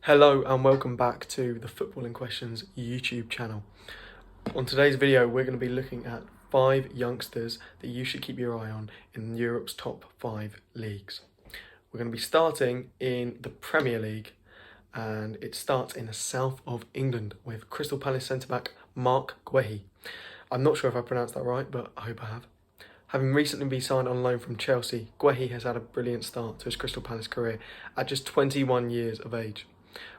Hello and welcome back to the Footballing Questions YouTube channel. On today's video we're going to be looking at 5 youngsters that you should keep your eye on in Europe's top 5 leagues. We're going to be starting in the Premier League, and it starts in the south of England with Crystal Palace centre-back Marc Guehi. I'm not sure if I pronounced that right, but I hope I have. Having recently been signed on loan from Chelsea, Guehi has had a brilliant start to his Crystal Palace career at just 21 years of age.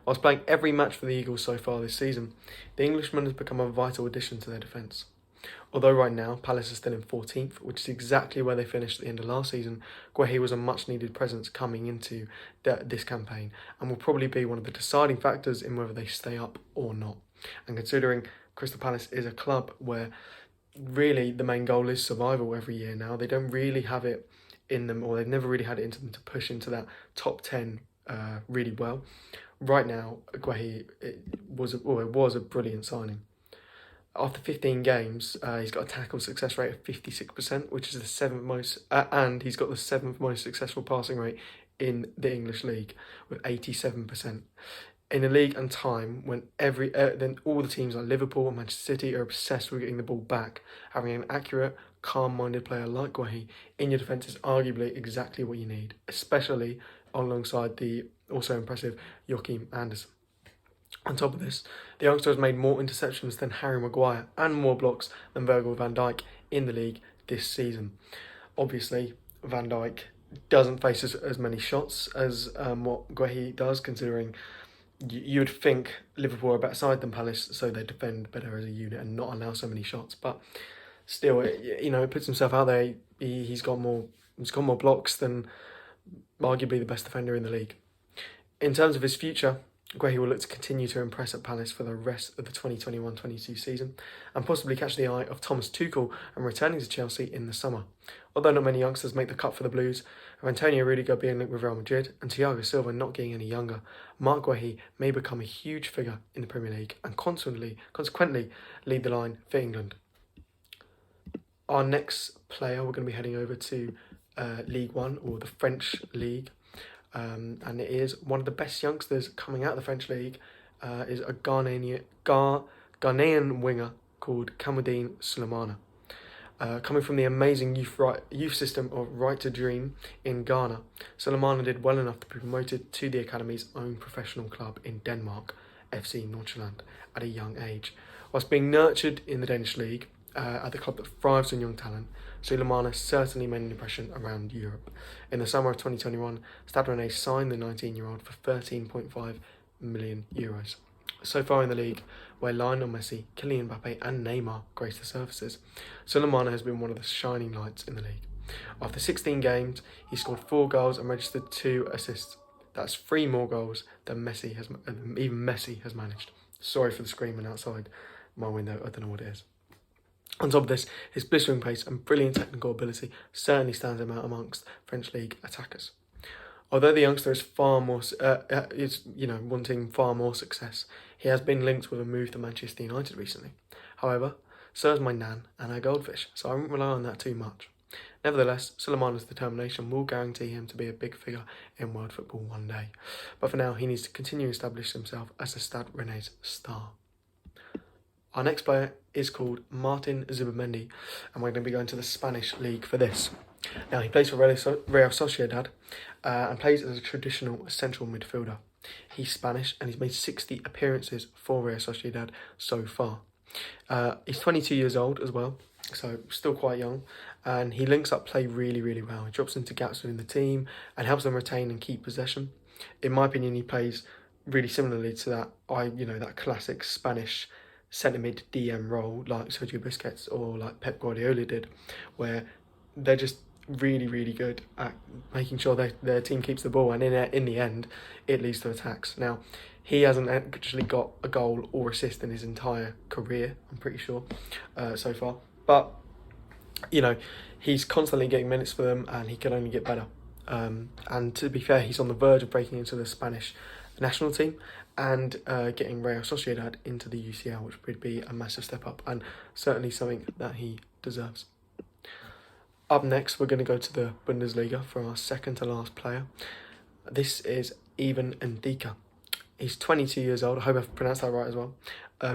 Whilst playing every match for the Eagles so far this season, the Englishman has become a vital addition to their defence. Although right now Palace is still in 14th, which is exactly where they finished at the end of last season, Guehi was a much needed presence coming into this campaign and will probably be one of the deciding factors in whether they stay up or not. And considering Crystal Palace is a club where really the main goal is survival every year now, they don't really have it in them, or they've never really had it into them to push into that top 10 really well. Right now, Guehi was a brilliant signing. After 15 games, he's got a tackle success rate of 56%, which is the 7th most, and he's got the 7th most successful passing rate in the English league with 87%. In a league and time when then all the teams like Liverpool and Manchester City are obsessed with getting the ball back, having an accurate, calm-minded player like Guehi in your defence is arguably exactly what you need, especially alongside the also impressive Joachim Andersen. On top of this, the youngster has made more interceptions than Harry Maguire and more blocks than Virgil van Dijk in the league this season. Obviously, Van Dijk doesn't face as many shots as what Guehi does, considering you would think Liverpool are a better side than Palace, so they defend better as a unit and not allow so many shots. But still, it puts himself out there. He's got more blocks than arguably the best defender in the league. In terms of his future, Guehi will look to continue to impress at Palace for the rest of the 2021-22 season and possibly catch the eye of Thomas Tuchel and returning to Chelsea in the summer. Although not many youngsters make the cut for the Blues, with Antonio Rudiger being linked with Real Madrid and Thiago Silva not getting any younger, Marc Guehi may become a huge figure in the Premier League and consequently lead the line for England. Our next player, we're going to be heading over to League One, or the French League. And it is one of the best youngsters coming out of the French League, is a Ghanaian winger called Kamaldeen Sulemana. Coming from the amazing youth system of Right to Dream in Ghana, Sulemana did well enough to be promoted to the academy's own professional club in Denmark, FC Nordsjælland, at a young age. Whilst being nurtured in the Danish league, at the club that thrives on young talent, Sulemana certainly made an impression around Europe. In the summer of 2021, Stade Rennais signed the 19-year-old for €13.5 million. So far in the league, where Lionel Messi, Kylian Mbappe and Neymar grace the surfaces, Sulemana has been one of the shining lights in the league. After 16 games, he scored 4 goals and registered 2 assists. That's 3 more goals than even Messi has managed. Sorry for the screaming outside my window, I don't know what it is. On top of this, his blistering pace and brilliant technical ability certainly stands him out amongst French League attackers. Although the youngster is wanting far more success, he has been linked with a move to Manchester United recently. However, so is my nan and her goldfish, so I won't rely on that too much. Nevertheless, Sulemana's determination will guarantee him to be a big figure in world football one day. But for now, he needs to continue to establish himself as a Stade Rennais star. Our next player is called Martin Zubimendi, and we're going to be going to the Spanish league for this. Now, he plays for Real Sociedad and plays as a traditional central midfielder. He's Spanish and he's made 60 appearances for Real Sociedad so far. He's 22 years old as well, so still quite young, and he links up play really, really well. He drops into gaps within the team and helps them retain and keep possession. In my opinion, he plays really similarly to that classic Spanish centre mid DM role like Sergio Busquets or like Pep Guardiola did, where they're just really, really good at making sure their team keeps the ball, and in the end it leads to attacks. Now, he hasn't actually got a goal or assist in his entire career, I'm pretty sure, so far, but he's constantly getting minutes for them and he can only get better. And to be fair, he's on the verge of breaking into the Spanish national team and getting Real Sociedad into the UCL, which would be a massive step up and certainly something that he deserves. Up next, we're going to go to the Bundesliga for our second to last player. This is Ivan Ndika. He's 22 years old. I hope I've pronounced that right as well.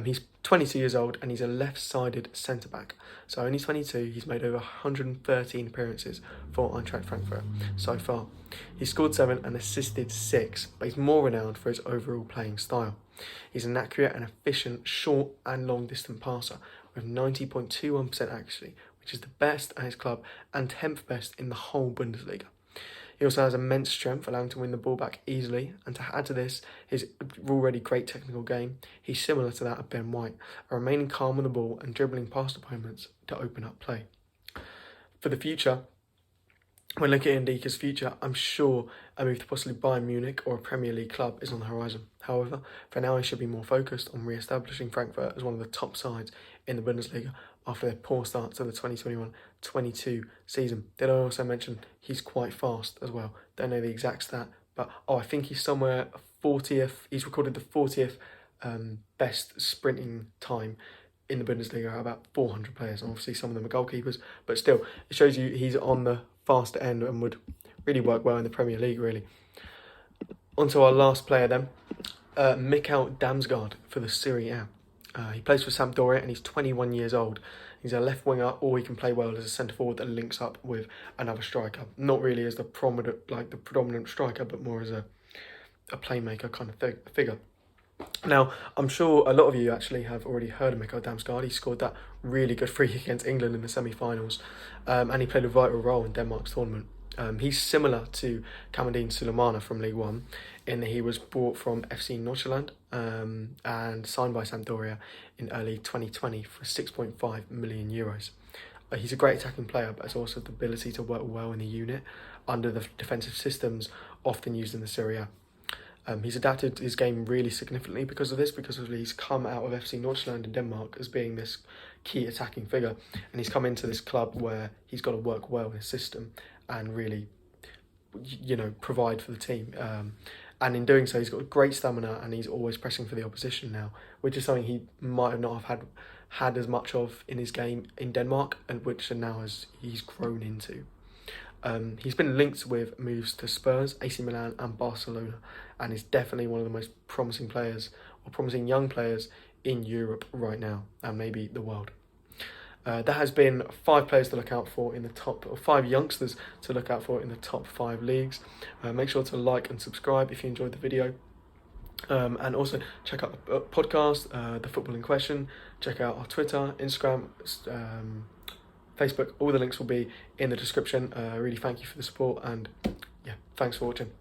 He's 22 years old and he's a left-sided centre-back. So only 22, he's made over 113 appearances for Eintracht Frankfurt so far. He scored 7 and assisted 6, but he's more renowned for his overall playing style. He's an accurate and efficient short and long distance passer with 90.21% accuracy, which is the best at his club and 10th best in the whole Bundesliga. He also has immense strength, allowing him to win the ball back easily, and to add to this, his already great technical game, he's similar to that of Ben White, remaining calm on the ball and dribbling past opponents to open up play. For the future, when looking at Ndika's future, I'm sure a move to possibly Bayern Munich or a Premier League club is on the horizon. However, for now he should be more focused on re-establishing Frankfurt as one of the top sides in the Bundesliga after their poor start to the 2021-22 season. Did I also mention he's quite fast as well? Don't know the exact stat, but I think he's somewhere 40th. He's recorded the 40th best sprinting time in the Bundesliga, about 400 players. And obviously some of them are goalkeepers, but still, it shows you he's on the faster end and would really work well in the Premier League, really. On to our last player then, Mikkel Damsgaard for the Serie A. He plays for Sampdoria and he's 21 years old. He's a left winger, or he can play well as a centre forward that links up with another striker. Not really as the predominant striker, but more as a playmaker kind of figure. Now, I'm sure a lot of you actually have already heard of Mikkel Damsgaard. He scored that really good free kick against England in the semi-finals, and he played a vital role in Denmark's tournament. He's similar to Kamaldeen Sulemana from League One, in that he was bought from FC Nordsjælland and signed by Sampdoria in early 2020 for €6.5 million. He's a great attacking player, but has also the ability to work well in the unit under the defensive systems often used in the Serie A. He's adapted his game really significantly because of this, because he's come out of FC Nordsjælland in Denmark as being this key attacking figure, and he's come into this club where he's got to work well in his system and really, provide for the team. And in doing so, he's got great stamina and he's always pressing for the opposition now, which is something he might have not have had as much of in his game in Denmark, and which now he's grown into. He's been linked with moves to Spurs, AC Milan and Barcelona, and is definitely one of the most promising young players in Europe right now, and maybe the world. That has been 5 players to look out for in the top, or 5 youngsters to look out for in the top 5 leagues. Make sure to like and subscribe if you enjoyed the video. And also check out the podcast, The Football in Question. Check out our Twitter, Instagram, Facebook. All the links will be in the description. Really thank you for the support, and yeah, thanks for watching.